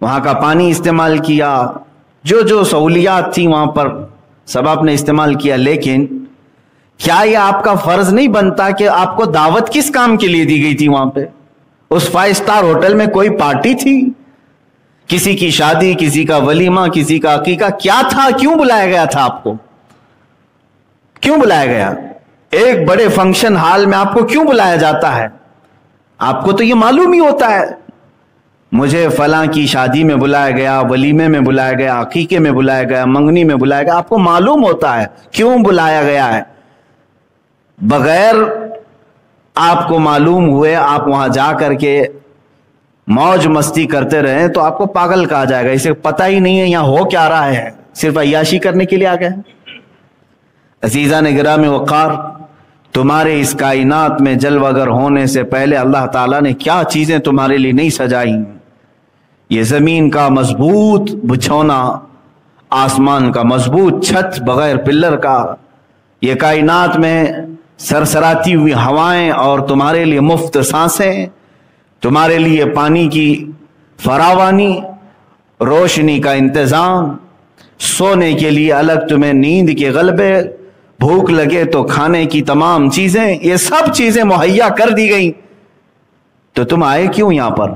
وہاں کا پانی استعمال کیا، جو جو سہولیات تھی وہاں پر سب آپ نے استعمال کیا، لیکن کیا یہ آپ کا فرض نہیں بنتا کہ آپ کو دعوت کس کام کے لیے دی گئی تھی؟ وہاں پہ اس 5 اسٹار ہوٹل میں کوئی پارٹی تھی، کسی کی شادی، کسی کا ولیمہ، کسی کا عقیقہ، کیا تھا؟ کیوں بلایا گیا تھا آپ کو؟ کیوں بلایا گیا؟ ایک بڑے فنکشن ہال میں آپ کو کیوں بلایا جاتا ہے؟ آپ کو تو یہ معلوم ہی ہوتا ہے مجھے فلاں کی شادی میں بلایا گیا، ولیمے میں بلایا گیا، عقیقے میں بلایا گیا، منگنی میں بلایا گیا، آپ کو معلوم ہوتا ہے کیوں بلایا گیا ہے۔ بغیر آپ کو معلوم ہوئے آپ وہاں جا کر کے موج مستی کرتے رہیں تو آپ کو پاگل کہا جائے گا، اسے پتہ ہی نہیں ہے یہاں ہو کیا رہا ہے، صرف عیاشی کرنے کے لیے آ گئے۔ عزیزان گرامی وقار، تمہارے اس کائنات میں جلوہ گر ہونے سے پہلے اللہ تعالیٰ نے کیا چیزیں تمہارے لیے نہیں سجائی؟ یہ زمین کا مضبوط بچھونا، آسمان کا مضبوط چھت بغیر پلر کا، یہ کائنات میں سرسراتی ہوئی ہوائیں اور تمہارے لیے مفت سانسیں، تمہارے لیے پانی کی فراوانی، روشنی کا انتظام، سونے کے لیے الگ تمہیں نیند کے غلبے، بھوک لگے تو کھانے کی تمام چیزیں، یہ سب چیزیں مہیا کر دی گئی، تو تم آئے کیوں یہاں پر؟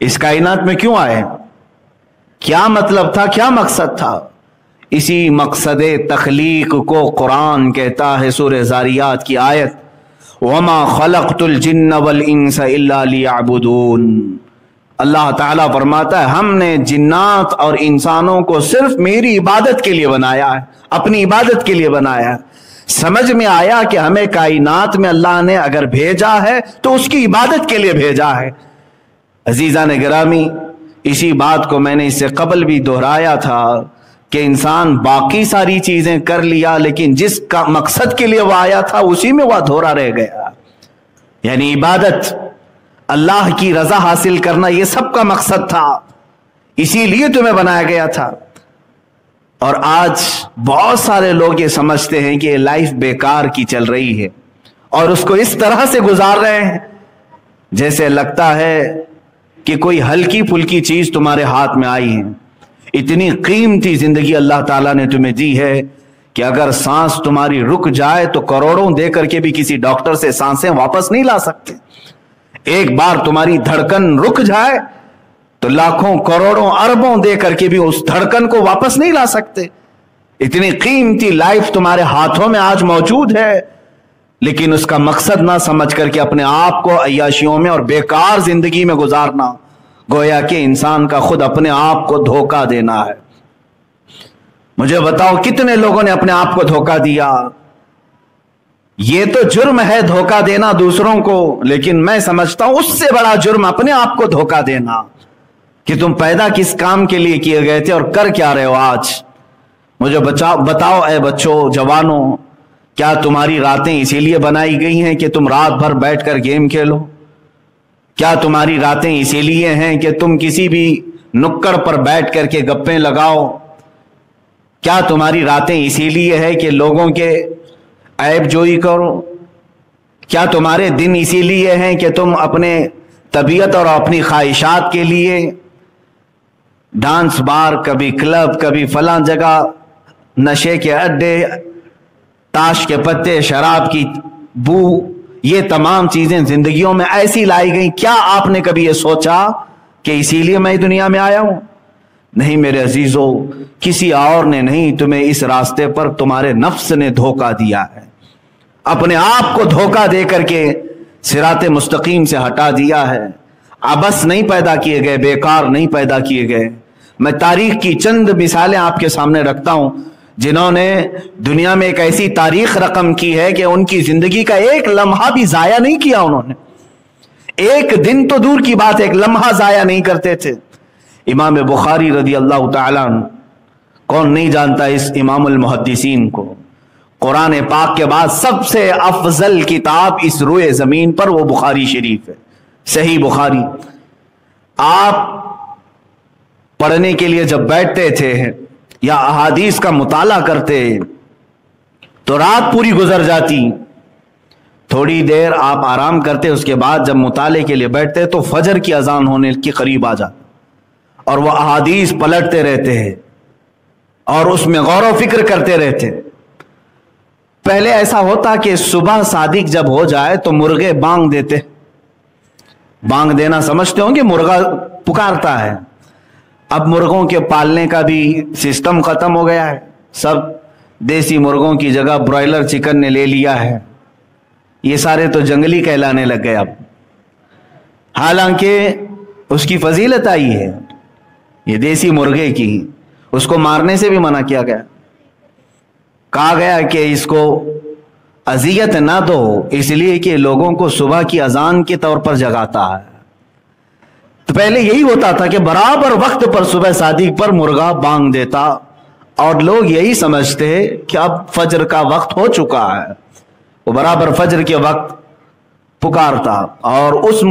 اس کائنات میں کیوں آئے؟ کیا مطلب تھا؟ کیا مقصد تھا؟ اسی مقصد تخلیق کو قرآن کہتا ہے سورہ زاریات کی آیت، وَمَا خَلَقْتُ الْجِنَّ وَالْإِنسَ إِلَّا لِيَعْبُدُونَ۔ اللہ تعالیٰ فرماتا ہے ہم نے جنات اور انسانوں کو صرف میری عبادت کے لیے بنایا ہے، اپنی عبادت کے لیے بنایا ہے۔ سمجھ میں آیا کہ ہمیں کائنات میں اللہ نے اگر بھیجا ہے تو اس کی عبادت کے لیے بھیجا ہے۔ عزیزان گرامی، اسی بات کو میں نے اس سے قبل بھی دہرایا تھا کہ انسان باقی ساری چیزیں کر لیا لیکن جس کا مقصد کے لیے وہ آیا تھا اسی میں وہ ادھورا رہ گیا، یعنی عبادت، اللہ کی رضا حاصل کرنا، یہ سب کا مقصد تھا، اسی لیے تمہیں بنایا گیا تھا۔ اور آج بہت سارے لوگ یہ سمجھتے ہیں کہ یہ لائف بیکار کی چل رہی ہے اور اس کو اس طرح سے گزار رہے ہیں جیسے لگتا ہے کہ کوئی ہلکی پھلکی چیز تمہارے ہاتھ میں آئی ہے۔ اتنی قیمتی زندگی اللہ تعالیٰ نے تمہیں دی ہے کہ اگر سانس تمہاری رک جائے تو کروڑوں دے کر کے بھی کسی ڈاکٹر سے سانسیں واپس نہیں لا سکتے۔ ایک بار تمہاری دھڑکن رک جائے تو لاکھوں کروڑوں اربوں دے کر کے بھی اس دھڑکن کو واپس نہیں لا سکتے۔ اتنی قیمتی لائف تمہارے ہاتھوں میں آج موجود ہے، لیکن اس کا مقصد نہ سمجھ کر کے اپنے آپ کو عیاشیوں میں اور بیکار زندگی میں گزارنا، گویا کہ انسان کا خود اپنے آپ کو دھوکہ دینا ہے۔ مجھے بتاؤ کتنے لوگوں نے اپنے آپ کو دھوکہ دیا؟ یہ تو جرم ہے دھوکہ دینا دوسروں کو، لیکن میں سمجھتا ہوں اس سے بڑا جرم اپنے آپ کو دھوکہ دینا کہ تم پیدا کس کام کے لیے کیے گئے تھے اور کر کیا رہے ہو آج۔ مجھے بتاؤ اے بچوں، جوانوں، کیا تمہاری راتیں اسی لیے بنائی گئی ہیں کہ تم رات بھر بیٹھ کر گیم کھیلو؟ کیا تمہاری راتیں اسی لیے ہیں کہ تم کسی بھی نکڑ پر بیٹھ کر کے گپیں لگاؤ؟ کیا تمہاری راتیں اسی لیے ہے کہ لوگوں کے عیب جوئی کرو؟ کیا تمہارے دن اسی لیے ہیں کہ تم اپنے طبیعت اور اپنی خواہشات کے لیے ڈانس بار، کبھی کلب، کبھی فلاں جگہ، نشے کے اڈے، تاش کے پتے، شراب کی بو، یہ تمام چیزیں زندگیوں میں ایسی لائی گئیں؟ کیا آپ نے کبھی یہ سوچا کہ اسی لیے میں دنیا میں آیا ہوں؟ نہیں میرے عزیزو، کسی اور نے نہیں، تمہیں اس راستے پر تمہارے نفس نے دھوکہ دیا ہے، اپنے آپ کو دھوکہ دے کر کے صراط مستقیم سے ہٹا دیا ہے۔ عبث نہیں پیدا کیے گئے، بیکار نہیں پیدا کیے گئے۔ میں تاریخ کی چند مثالیں آپ کے سامنے رکھتا ہوں جنہوں نے دنیا میں ایک ایسی تاریخ رقم کی ہے کہ ان کی زندگی کا ایک لمحہ بھی ضائع نہیں کیا انہوں نے، ایک دن تو دور کی بات، ایک لمحہ ضائع نہیں کرتے تھے۔ امام بخاری رضی اللہ تعالیٰ عنہ، کون نہیں جانتا اس امام المحدثین کو؟ قرآن پاک کے بعد سب سے افضل کتاب اس روئے زمین پر وہ بخاری شریف ہے، صحیح بخاری۔ آپ پڑھنے کے لیے جب بیٹھتے تھے یا احادیث کا مطالعہ کرتے تو رات پوری گزر جاتی، تھوڑی دیر آپ آرام کرتے، اس کے بعد جب مطالعے کے لیے بیٹھتے تو فجر کی اذان ہونے کے قریب آ جاتا، اور وہ احادیث پلٹتے رہتے ہیں اور اس میں غور و فکر کرتے رہتے. پہلے ایسا ہوتا کہ صبح صادق جب ہو جائے تو مرغے بانگ دیتے. بانگ دینا سمجھتے ہوں کہ مرغا پکارتا ہے. اب مرغوں کے پالنے کا بھی سسٹم ختم ہو گیا ہے. سب دیسی مرغوں کی جگہ برائلر چکن نے لے لیا ہے. یہ سارے تو جنگلی کہلانے لگ گئے اب. حالانکہ اس کی فضیلت آئی ہے یہ دیسی مرغے کی. اس کو مارنے سے بھی منع کیا گیا. کہا گیا کہ اس کو اذیت نہ دو، اس لیے کہ لوگوں کو صبح کی اذان کے طور پر جگاتا ہے. تو پہلے یہی ہوتا تھا کہ برابر وقت پر صبح صادق پر مرغا بانگ دیتا اور لوگ یہی سمجھتے کہ اب فجر کا وقت ہو چکا ہے. وہ برابر فجر کے وقت پکارتا اور اس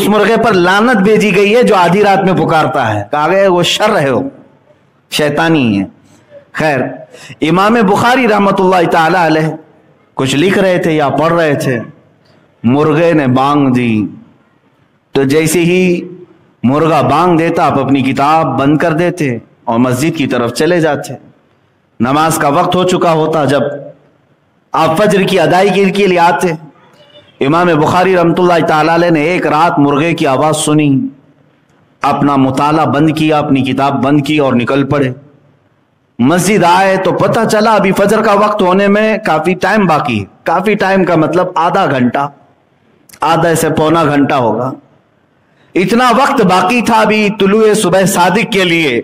مرغے پر لعنت بھیجی گئی ہے جو آدھی رات میں پکارتا ہے. کہا گیا وہ شر ہے، وہ شیطانی ہے. خیر، امام بخاری رحمت اللہ تعالی علیہ کچھ لکھ رہے تھے یا پڑھ رہے تھے، مرغے نے بانگ دی. تو جیسے ہی مرغا بانگ دیتا آپ اپنی کتاب بند کر دیتے اور مسجد کی طرف چلے جاتے. نماز کا وقت ہو چکا ہوتا جب آپ فجر کی ادائیگی کے لیے آتے. امام بخاری رحمت اللہ تعالی علیہ نے ایک رات مرغے کی آواز سنی، اپنا مطالعہ بند کیا، اپنی کتاب بند کی اور نکل پڑے. مسجد آئے تو پتہ چلا ابھی فجر کا وقت ہونے میں کافی ٹائم باقی ہے. کافی ٹائم کا مطلب آدھا گھنٹہ، آدھا سے پونا گھنٹہ ہوگا. اتنا وقت باقی تھا ابھی طلوع صبح صادق کے لیے.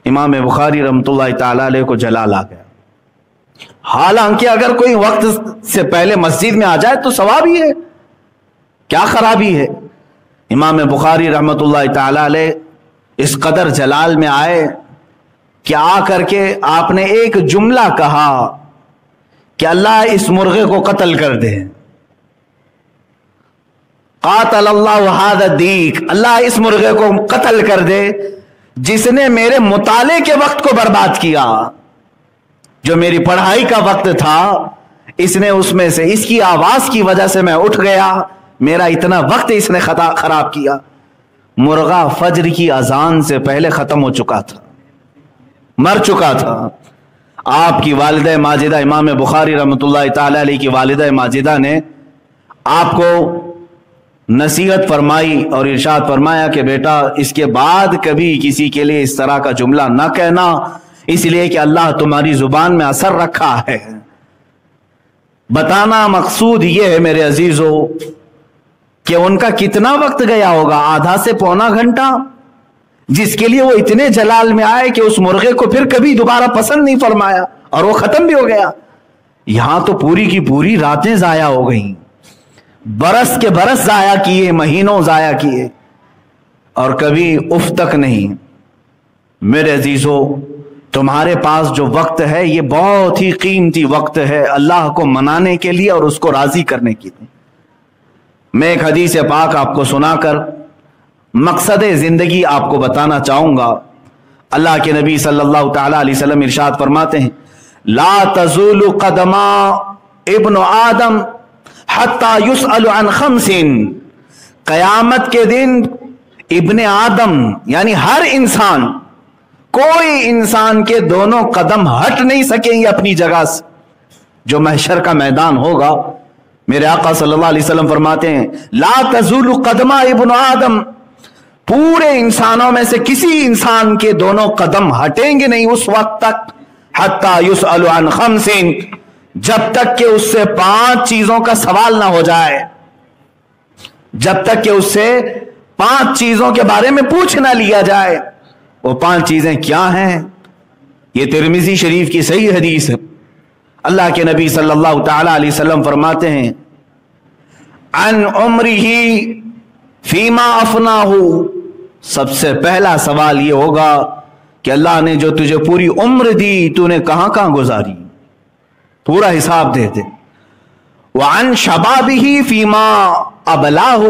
امام بخاری رحمت اللہ تعالی علیہ کو جلال آ گیا. حالانکہ اگر کوئی وقت سے پہلے مسجد میں آ جائے تو ثواب ہی ہے، کیا خرابی ہے. امام بخاری رحمت اللہ تعالی علیہ اس قدر جلال میں آئے کہ آ کر کے آپ نے ایک جملہ کہا کہ اللہ اس مرغے کو قتل کر دے. قاتل اللہ ھذا الدیک، اللہ اس مرغے کو قتل کر دے جس نے میرے مطالعے کے وقت کو برباد کیا. جو میری پڑھائی کا وقت تھا اس نے اس میں سے، اس کی آواز کی وجہ سے میں اٹھ گیا، میرا اتنا وقت اس نے خراب کیا. مرغا فجر کی اذان سے پہلے ختم ہو چکا تھا، مر چکا تھا. آپ کی والدہ ماجدہ امام بخاری رحمت اللہ تعالی علیہ کی والدہ ماجدہ نے آپ کو نصیحت فرمائی اور ارشاد فرمایا کہ بیٹا اس کے بعد کبھی کسی کے لیے اس طرح کا جملہ نہ کہنا، اس لیے کہ اللہ تمہاری زبان میں اثر رکھا ہے. بتانا مقصود یہ ہے میرے عزیزو کہ ان کا کتنا وقت گیا ہوگا، آدھا سے پونا گھنٹہ، جس کے لیے وہ اتنے جلال میں آئے کہ اس مرغے کو پھر کبھی دوبارہ پسند نہیں فرمایا اور وہ ختم بھی ہو گیا. یہاں تو پوری کی پوری راتیں ضائع ہو گئیں، برس کے برس ضائع کیے، مہینوں ضائع کیے اور کبھی اف تک نہیں. میرے عزیزو تمہارے پاس جو وقت ہے یہ بہت ہی قیمتی وقت ہے اللہ کو منانے کے لیے اور اس کو راضی کرنے کے لیے. میں ایک حدیث پاک آپ کو سنا کر مقصد زندگی آپ کو بتانا چاہوں گا. اللہ کے نبی صلی اللہ تعالی علیہ وسلم ارشاد فرماتے ہیں لا تزول قدما ابن آدم حتی یسأل عن خمس. قیامت کے دن ابن آدم یعنی ہر انسان، کوئی انسان کے دونوں قدم ہٹ نہیں سکیں گے اپنی جگہ سے. جو محشر کا میدان ہوگا میرے آقا صلی اللہ علیہ وسلم فرماتے ہیں لا تزول قدما ابن آدم، پورے انسانوں میں سے کسی انسان کے دونوں قدم ہٹیں گے نہیں اس وقت تک حتی یسأل عن خمس، جب تک کہ اس سے 5 چیزوں کا سوال نہ ہو جائے، جب تک کہ اس سے 5 چیزوں کے بارے میں پوچھ نہ لیا جائے. وہ 5 چیزیں کیا ہیں؟ یہ ترمذی شریف کی صحیح حدیث ہے. اللہ کے نبی صلی اللہ تعالی علیہ وسلم فرماتے ہیں عن عمرہ فیما افناہ، سب سے پہلا سوال یہ ہوگا کہ اللہ نے جو تجھے پوری عمر دی تو نے کہاں کہاں گزاری، پورا حساب دے دے. وعن شبابہ فیما ابلاہ،